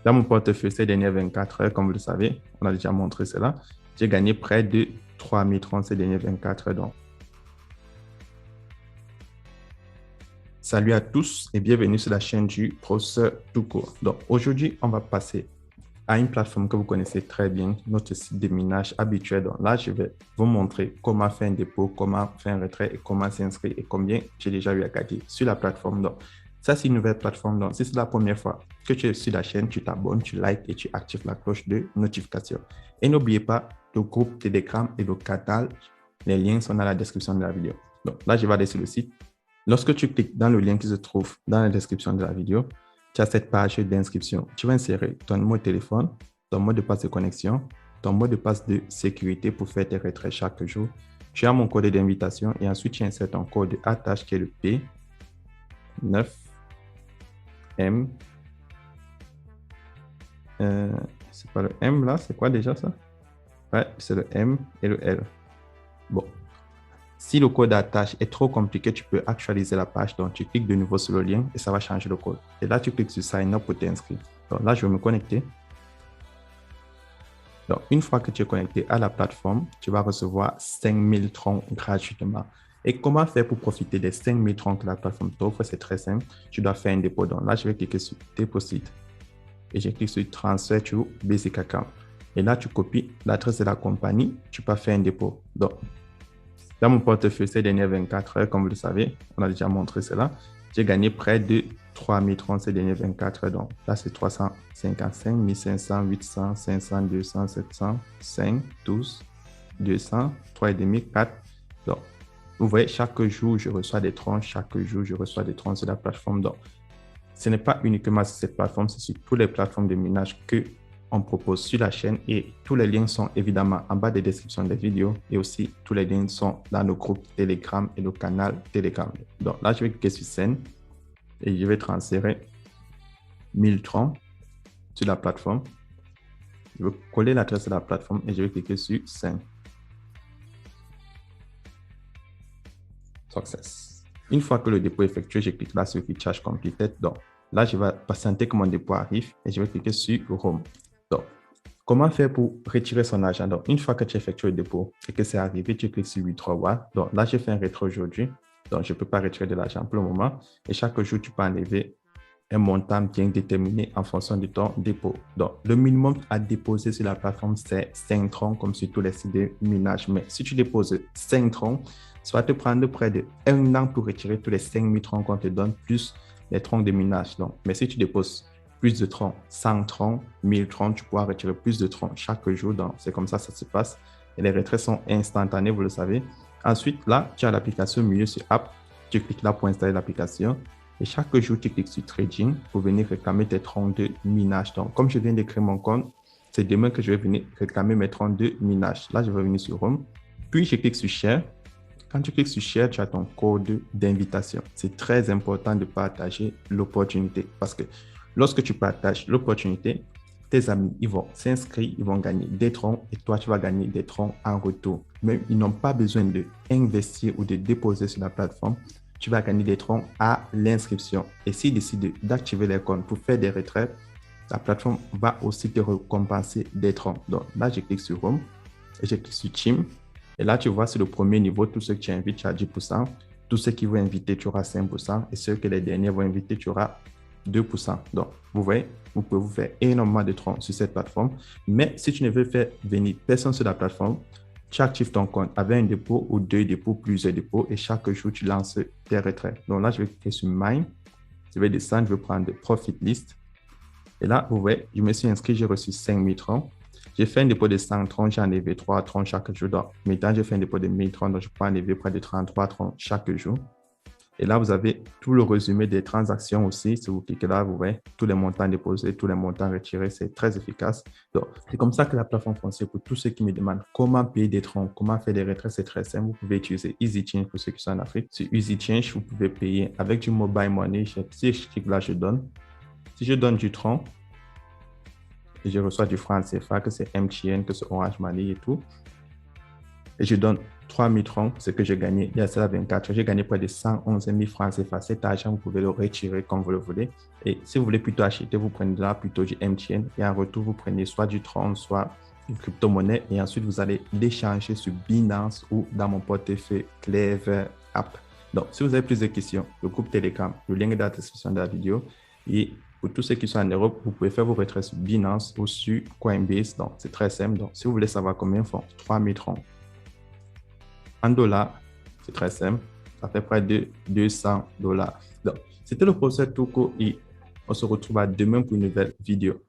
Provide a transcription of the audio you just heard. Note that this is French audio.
Dans mon portefeuille ces dernières 24 heures, comme vous le savez, on a déjà montré cela, j'ai gagné près de 3030 ces dernières 24 heures. Donc, salut à tous et bienvenue sur la chaîne du professeur tout court. Donc, aujourd'hui, on va passer à une plateforme que vous connaissez très bien, notre site de minage habituel. Donc là, je vais vous montrer comment faire un dépôt, comment faire un retrait et comment s'inscrire et combien j'ai déjà eu à gagner sur la plateforme. Donc, ça, c'est une nouvelle plateforme. Donc, si c'est la première fois que tu es sur la chaîne, tu t'abonnes, tu likes et tu actives la cloche de notification. Et n'oubliez pas le groupe Telegram et le canal. Les liens sont dans la description de la vidéo. Donc là, je vais aller sur le site. Lorsque tu cliques dans le lien qui se trouve dans la description de la vidéo, tu as cette page d'inscription. Tu vas insérer ton numéro de téléphone, ton mot de passe de connexion, ton mot de passe de sécurité pour faire tes retraits chaque jour. Tu as mon code d'invitation et ensuite tu insères ton code attache qui est le P9M. C'est pas le M là, c'est quoi déjà ça? Ouais, c'est le M et le L. Bon. Si le code d'attache est trop compliqué, tu peux actualiser la page. Donc, tu cliques de nouveau sur le lien et ça va changer le code. Et là, tu cliques sur Sign Up pour t'inscrire. Donc là, je vais me connecter. Donc, une fois que tu es connecté à la plateforme, tu vas recevoir 5000 troncs gratuitement. Et comment faire pour profiter des 5000 troncs que la plateforme t'offre? C'est très simple. Tu dois faire un dépôt. Donc là, je vais cliquer sur Deposit. Et je clique sur Transfer to Basic Account. Et là, tu copies l'adresse de la compagnie. Tu peux faire un dépôt. Donc, dans mon portefeuille ces dernières 24 heures, comme vous le savez, on a déjà montré cela, j'ai gagné près de 3030 ces dernières 24 heures. Donc là, c'est 355, 1500, 800, 500, 200, 700, 5, 12, 200, 3,5, 4. Donc, vous voyez, chaque jour, je reçois des troncs. Chaque jour, je reçois des troncs sur la plateforme. Donc, ce n'est pas uniquement sur cette plateforme, c'est sur toutes les plateformes de minage que on propose sur la chaîne et tous les liens sont évidemment en bas des descriptions des vidéos et aussi tous les liens sont dans le groupe Telegram et le canal Telegram. Donc là, je vais cliquer sur Send et je vais transférer 1000 troncs sur la plateforme. Je vais coller l'adresse de la plateforme et je vais cliquer sur Send. Success. Une fois que le dépôt est effectué, je clique là sur Recharge Completed. Donc là, je vais patienter que mon dépôt arrive et je vais cliquer sur Home. Donc, comment faire pour retirer son argent? Donc, une fois que tu effectues le dépôt et que c'est arrivé, tu cliques sur Withdraw. Donc, là, j'ai fait un retrait aujourd'hui. Donc, je ne peux pas retirer de l'argent pour le moment. Et chaque jour, tu peux enlever un montant bien déterminé en fonction de ton dépôt. Donc, le minimum à déposer sur la plateforme, c'est 5 troncs, comme sur tous les sites de minage. Mais si tu déposes 5 troncs, ça va te prendre près de 1 an pour retirer tous les 5000 troncs qu'on te donne, plus les troncs de minage. Donc, mais si tu déposes plus de troncs, 100 troncs, 1000 troncs, tu pourras retirer plus de troncs chaque jour. Donc, c'est comme ça se passe. Et les retraits sont instantanés, vous le savez. Ensuite, là, tu as l'application milieu sur App. Tu cliques là pour installer l'application. Et chaque jour, tu cliques sur Trading pour venir réclamer tes troncs de minage. Donc, comme je viens de créer mon compte, c'est demain que je vais venir réclamer mes troncs de minage. Là, je vais venir sur Home. Puis, je clique sur Share. Quand tu cliques sur Share, tu as ton code d'invitation. C'est très important de partager l'opportunité parce que lorsque tu partages l'opportunité, tes amis, ils vont s'inscrire, ils vont gagner des troncs et toi, tu vas gagner des troncs en retour. Même ils n'ont pas besoin d'investir ou de déposer sur la plateforme. Tu vas gagner des troncs à l'inscription. Et s'ils décident d'activer les comptes pour faire des retraits, la plateforme va aussi te récompenser des troncs. Donc là, je clique sur Home et je clique sur Team. Et là, tu vois, c'est le premier niveau. Tous ceux que tu invites, tu as 10%. Tous ceux qui vont inviter, tu auras 5%. Et ceux que les derniers vont inviter, tu auras 2%. Donc, vous voyez, vous pouvez vous faire énormément de troncs sur cette plateforme. Mais si tu ne veux faire venir personne sur la plateforme, tu actives ton compte avec un dépôt ou 2 dépôts, plusieurs dépôts. Et chaque jour, tu lances tes retraits. Donc là, je vais cliquer sur Mine. Je vais descendre, je vais prendre Profit List. Et là, vous voyez, je me suis inscrit, j'ai reçu 5000 troncs. J'ai fait un dépôt de 100 troncs, j'ai enlevé 3 troncs chaque jour. Donc, maintenant, j'ai fait un dépôt de 1000 troncs, donc je peux enlever près de 33 troncs chaque jour. Et là, vous avez tout le résumé des transactions aussi. Si vous cliquez là, vous voyez tous les montants déposés, tous les montants retirés. C'est très efficace. Donc, c'est comme ça que la plateforme fonctionne pour tous ceux qui me demandent comment payer des troncs, comment faire des retraits. C'est très simple. Vous pouvez utiliser EasyChange pour ceux qui sont en Afrique. Sur EasyChange, vous pouvez payer avec du mobile money. Si je clique là, je donne. Si je donne du tronc, et je reçois du franc CFA, que c'est MTN, que c'est Orange Money et tout. et je donne 3000 francs, ce que j'ai gagné il y a cela 24 heures. J'ai gagné près de 111 000 francs CFA. Cet argent, vous pouvez le retirer comme vous le voulez. Et si vous voulez plutôt acheter, vous prenez là plutôt du MTN et en retour, vous prenez soit du Tron, soit une crypto-monnaie et ensuite, vous allez l'échanger sur Binance ou dans mon portefeuille Clever App. Donc, si vous avez plus de questions, le groupe Telegram, le lien est dans la description de la vidéo. Et pour tous ceux qui sont en Europe, vous pouvez faire vos retraits sur Binance ou sur Coinbase. Donc, c'est très simple. Donc, si vous voulez savoir combien font 3000 francs en dollars, c'est très simple. Ça fait près de 200 dollars. Donc, c'était le professeur Touko et on se retrouve à demain pour une nouvelle vidéo.